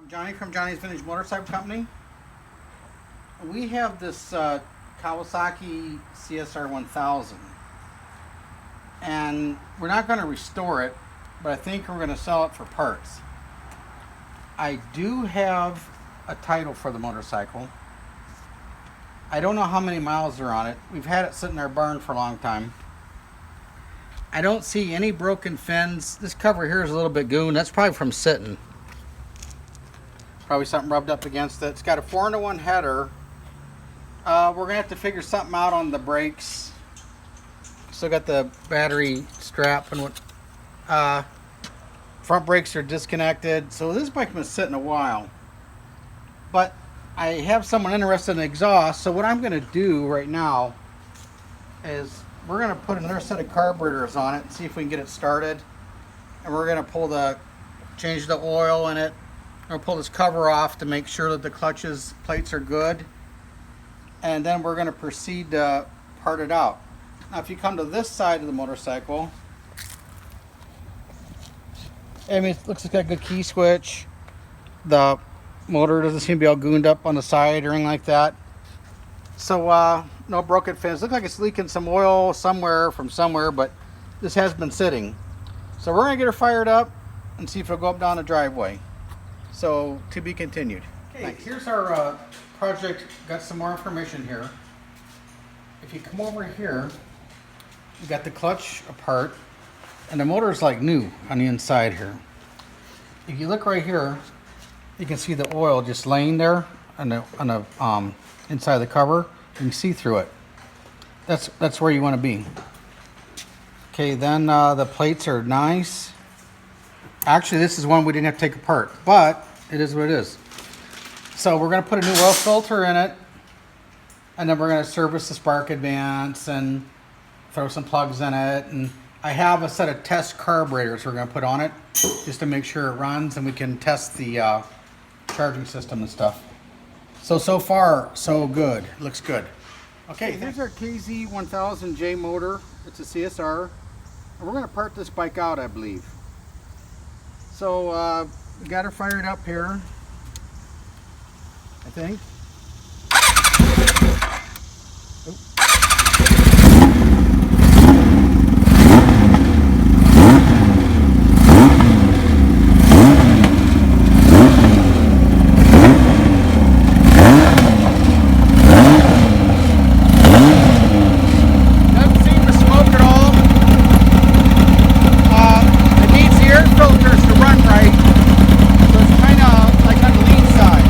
Johnny from Johnny's Vintage Motorcycle Company. We have this Kawasaki CSR 1000, and we're not going to restore it, but I think we're going to sell it for parts. I do have a title for the motorcycle. I don't know how many miles are on it. We've had it sitting in our barn for a long time. I don't see any broken fins. This cover here is a little bit gooned. That's probably from sitting. Probably something rubbed up against it. It's got a 4-to-1 header. We're going to have to figure something out on the brakes. Still got the battery strap and what. Front brakes are disconnected. So this bike's been sitting a while. But I have someone interested in exhaust. So what I'm going to do right now is we're going to put another set of carburetors on it and see if we can get it started. And we're going to change the oil in it. We'll pull this cover off to make sure that the clutches plates are good, and then we're going to proceed to part it out. Now if you come to this side of the motorcycle, I mean, it looks like it's got a good key switch. The motor doesn't seem to be all gooned up on the side or anything like that. So no broken fins. Looks like it's leaking some oil somewhere from somewhere, but this has been sitting. So we're going to get her fired up and see if it'll go up down the driveway. So, to be continued. Okay, here's our project. Got some more information here. If you come over here, you got the clutch apart, and the motor is like new on the inside here. If you look right here, you can see the oil just laying there on the inside of the cover. You can see through it. That's where you want to be. Okay, then the plates are nice. Actually, this is one we didn't have to take apart, but it is what it is. So we're going to put a new oil filter in it, and then we're going to service the spark advance and throw some plugs in it. And I have a set of test carburetors we're going to put on it just to make sure it runs, and we can test the charging system and stuff. So far, so good. It looks good. Okay, here's our KZ1000J motor. It's a CSR. And we're going to part this bike out, I believe. So we got her fired up here, I think. Doesn't seem to smoke at all. It needs the air filters to run right. So it's kind of like on the lean side.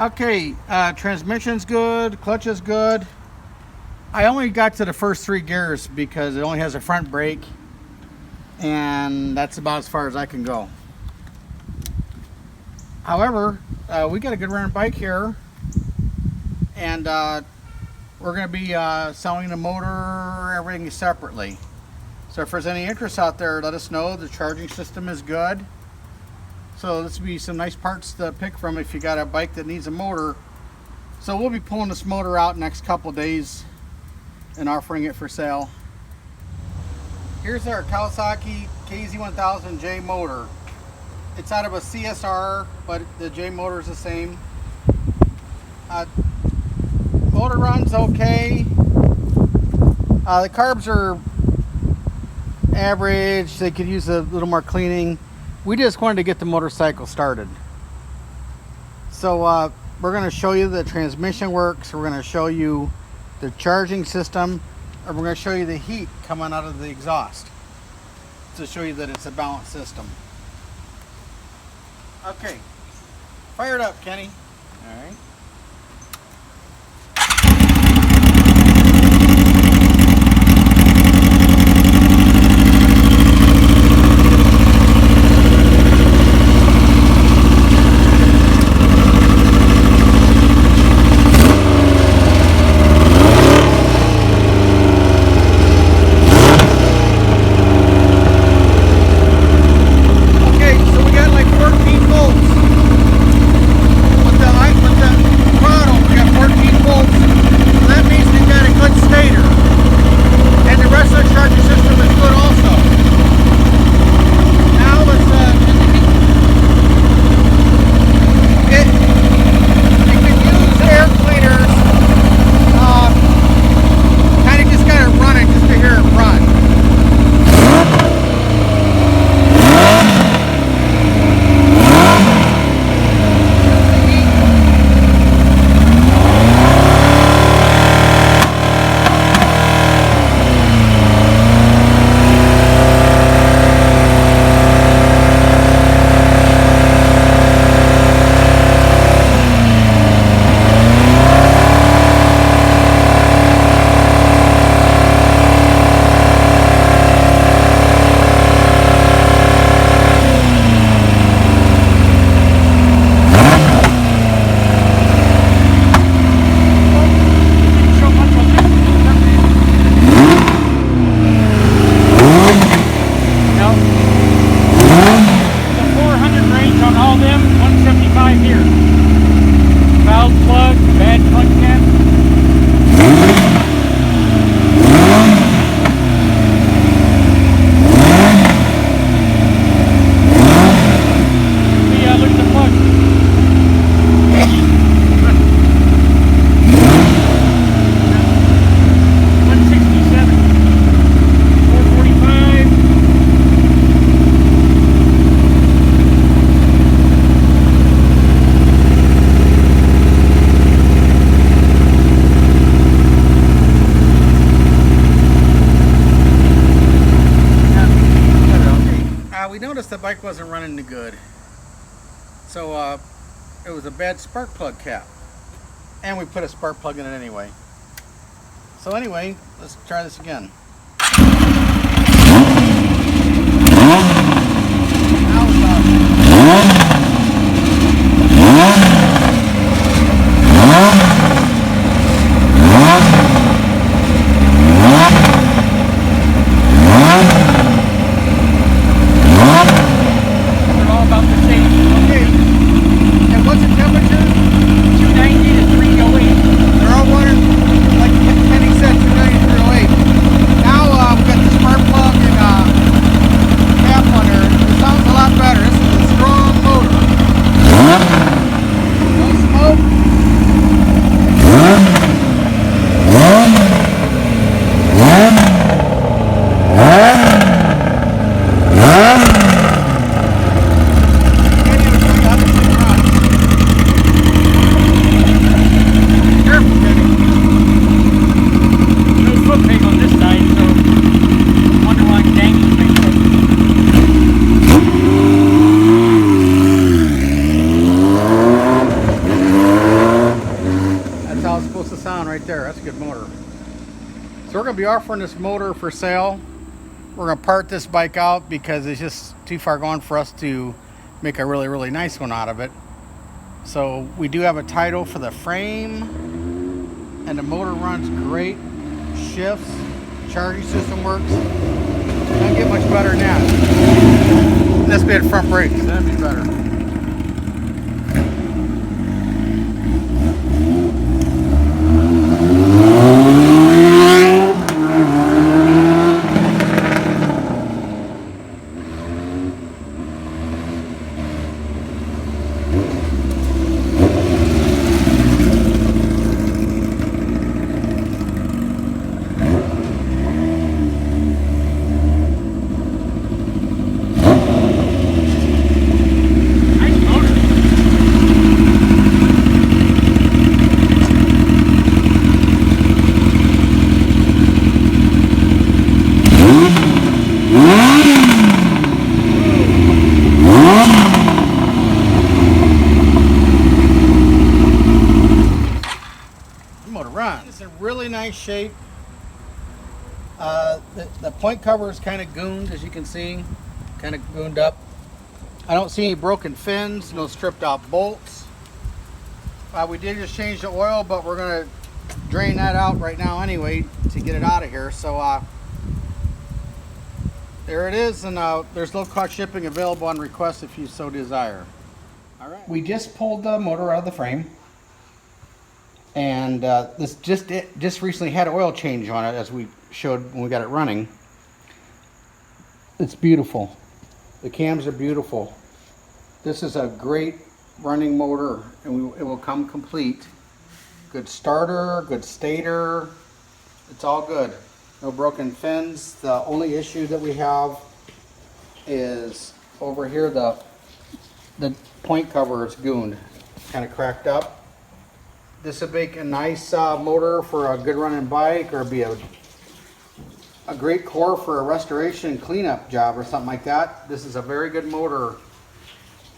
Okay, transmission's good, clutch is good. I only got to the first 3 gears because it only has a front brake, and that's about as far as I can go. However, we got a good running bike here, and we're going to be selling the motor, everything separately. So if there's any interest out there, let us know. The charging system is good. So this will be some nice parts to pick from if you got a bike that needs a motor. So we'll be pulling this motor out next couple days and offering it for sale. Here's our Kawasaki KZ1000J motor. It's out of a CSR, but the J motor is the same. Motor runs okay. The carbs are average. They could use a little more cleaning. We just wanted to get the motorcycle started. So we're going to show you the transmission works. We're going to show you the charging system, and we're going to show you the heat coming out of the exhaust to show you that it's a balanced system. Okay, fire it up, Kenny. All right. We noticed the bike wasn't running too good, so it was a bad spark plug cap, and we put a spark plug in it anyway. So anyway, let's try this again. Right there, that's a good motor. So we're going to be offering this motor for sale. We're going to part this bike out because it's just too far gone for us to make a really nice one out of it. So we do have a title for the frame, and the motor runs great, shifts, charging system works. Doesn't get much better than that. This be at front brakes, that'd be better. run. It's in really nice shape. The point cover is kind of gooned, as you can see, kind of gooned up. I don't see any broken fins, no stripped out bolts. We did just change the oil, but we're going to drain that out right now anyway to get it out of here. So there it is, and there's low-cost shipping available on request if you so desire. All right. We just pulled the motor out of the frame, and this just recently had an oil change on it, as we showed when we got it running. It's beautiful. The cams are beautiful. This is a great running motor, and it will come complete. Good starter, good stator. It's all good. No broken fins. The only issue that we have is over here, the point cover is gooned, kind of cracked up. This would make a nice motor for a good running bike, or be a great core for a restoration cleanup job or something like that. This is a very good motor.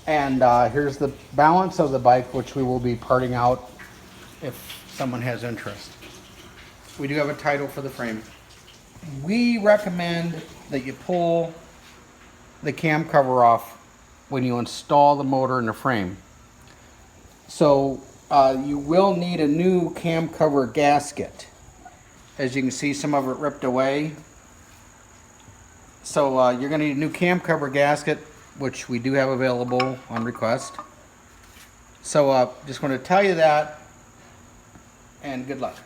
And here's the balance of the bike, which we will be parting out if someone has interest. We do have a title for the frame. We recommend that you pull the cam cover off when you install the motor in the frame. So you will need a new cam cover gasket. As you can see, some of it ripped away. So you're going to need a new cam cover gasket, which we do have available on request. So just want to tell you that, and good luck.